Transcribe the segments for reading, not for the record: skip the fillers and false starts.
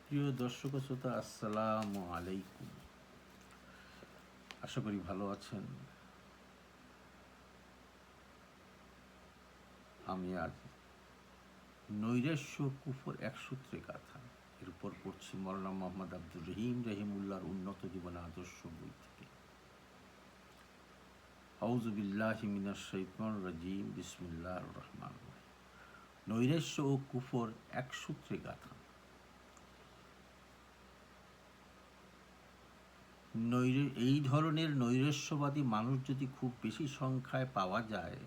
প্রিয় দর্শক শ্রোতা, আসসালামু আলাইকুম। আশা করি ভালো আছেন। আমি আজ নৈরাশ্য কুফর এক সূত্রে গাথা এর উপর পড়ছি মৌলানা মোহাম্মদ আব্দুর রহিম রহিমুল্লাহর উন্নত জীবন আদর্শ বই থেকে। আউযু বিল্লাহি মিনাশ শাইতানির রাজিম, বিসমিল্লাহির রহমানির রহিম। নৈরাশ্য ও কুফর এক সূত্রে গাথা। এই ধরনের নৈরাশ্যবাদী মানুষ যদি খুব বেশি সংখ্যায় পাওয়া যায়,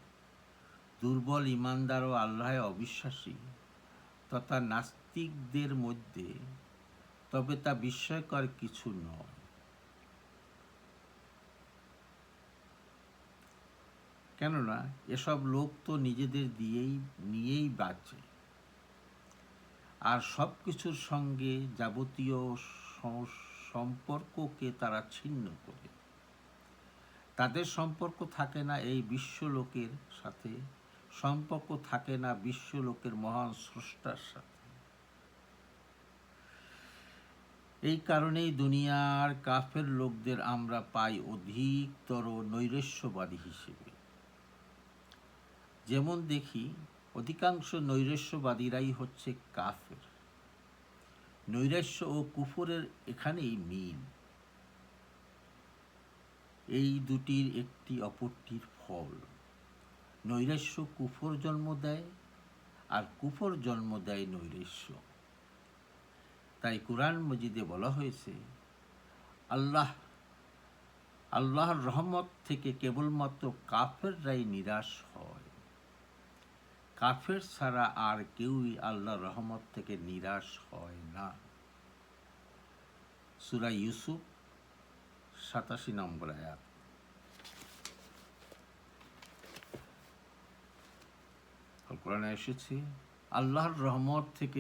দুর্বল ইমানদার ও আল্লাহে অবিশ্বাসী তথা নাস্তিকদের মধ্যে, তবে তা বিস্ময়কর কিছু নয়। কেননা এসব লোক তো নিজেদের নিয়েই বাঁচে, আর সব কিছুর সঙ্গে যাবতীয় সম্পর্ককে তারা ছিন্ন করে। তাদের সম্পর্ক থাকে না এই বিশ্বলোকের সাথে, সম্পর্ক থাকে না বিশ্বলোকের মহান স্রষ্টার সাথে। এই কারণেই দুনিয়ার কাফের লোকদের আমরা পাই অধিকতর নৈরাশ্যবাদী হিসেবে। যেমন দেখি, অধিকাংশ নৈরাশ্যবাদীরাই হচ্ছে কাফের। নৈরাশ্য ও কুফরের এখানেই মিল। এই দুটির একটি অপরটির ফল। নৈরাশ্য কুফর জন্ম দেয়, আর কুফর জন্ম দেয় নৈরাশ্য। তাই কুরআন মজিদে বলা হয়েছে, আল্লাহর রহমত থেকে কেবলমাত্র কাফেররাই নিরাশ হয়। কাফের ছাড়া আর কেউই আল্লাহর রহমত থেকে নিরাশ হয় না। সূরা ইউসুফ ৮৭ নম্বর আয়াত। কোরআনে এসেছে, আল্লাহর রহমত থেকে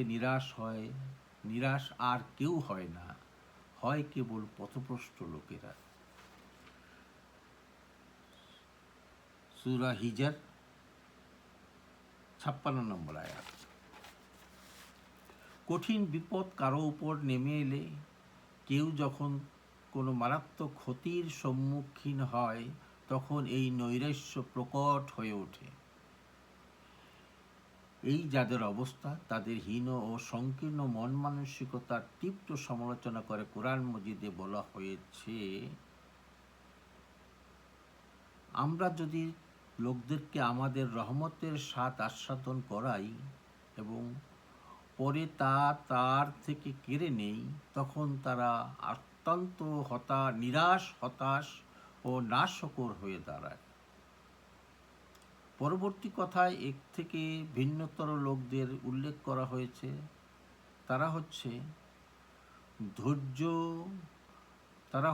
নিরাশ আর কেউ হয় না, হয় কেবল পথভ্রষ্ট লোকেরা। সূরা হিজর ৫৬ নম্বর আয়াত। কঠিন বিপদ কারো উপর নেমে এলে, কেউ যখন কোনো মারাত্মক ক্ষতির সম্মুখীন হয়, তখন এই নৈরাশ্য প্রকট হয়ে ওঠে। এই যাদের অবস্থা, তাদের হীন ও সংকীর্ণ মন মানসিকতার তীব্র সমালোচনা করে কোরআন মজিদে বলা হয়েছে, আমরা যদি লোকদেরকে আমাদের রহমতের স্বাদ আস্বাদন করাই এবং পরে তা তার থেকে কেড়ে নেই, তখন তারা অত্যন্ত নিরাশ, হতাশ ও নাশকর হয়ে দাঁড়ায়। পরবর্তী কথায় এর থেকে ভিন্নতর লোকদের উল্লেখ করা হয়েছে। তারা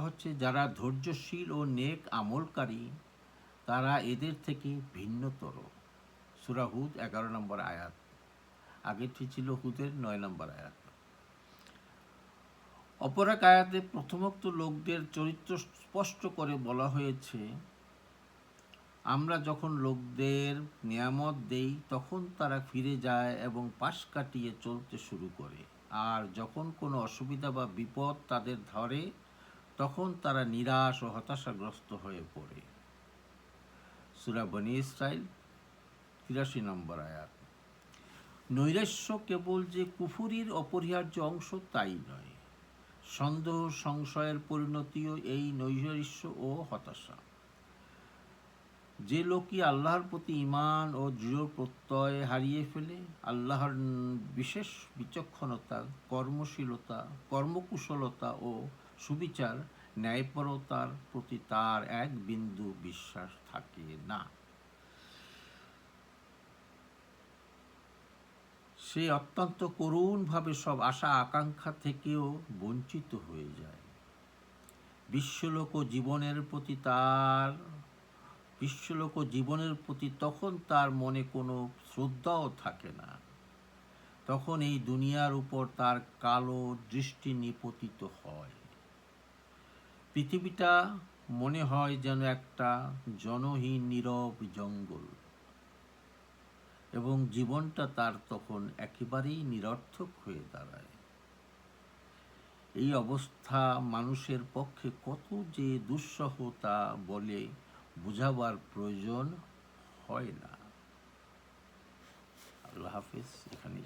হচ্ছে যারা ধৈর্যশীল ও নেক আমলকারী, তারা এদের থেকে ভিন্নতর। সূরা হুদ ১১ নম্বর আয়াত। আগেরটি ছিল হুদের ৯ নম্বর আয়াত। অপর এক আয়াতে প্রথমোক্ত লোকদের চরিত্র স্পষ্ট করে বলা হয়েছে, আমরা যখন লোকদের নিয়ামত দেই, তখন তারা ফিরে যায় এবং পাশ কাটিয়ে চলতে শুরু করে, আর যখন কোনো অসুবিধা বা বিপদ তাদের ধরে, তখন তারা নিরাশ ও হতাশাগ্রস্ত হয়ে পড়ে। সূরা বনী ইসরাইল ৮৩ নম্বর আয়াত। নৈরাশ্য কেবল যে কুফরির অপরিহার্য অংশ তাই নয়, সন্দেহ সংশয়ের পরিণতিও এই নৈরাশ্য ও হতাশা। যে লোকই আল্লাহর প্রতি ঈমান ও দৃঢ় প্রত্যয় হারিয়ে ফেলে, আল্লাহর বিশেষ বিচক্ষণতা, কর্মশীলতা, কর্মকুশলতা ও সুবিচার, ন্যায়পরতার প্রতি তার এক বিন্দু বিশ্বাস থাকে না, সে অত্যন্ত করুণভাবে সব আশা আকাঙ্ক্ষা থেকেও বঞ্চিত হয়ে যায়। বিশ্বলোক ও জীবনের প্রতি তখন তার মনে কোনো শ্রদ্ধাও থাকে না। তখন এই দুনিয়ার উপর তার কালো দৃষ্টি নিপতিত হয়। পৃথিবীটা মনে হয় যেন একটা জনহীন নীরব জঙ্গল, এবং জীবনটা তার তখন একেবারেই নিরর্থক হয়ে দাঁড়ায়। এই অবস্থা মানুষের পক্ষে কত যে দুঃসহ তা বলে বোঝাবার প্রয়োজন হয় না। আল্লাহ হাফেজ, এখানে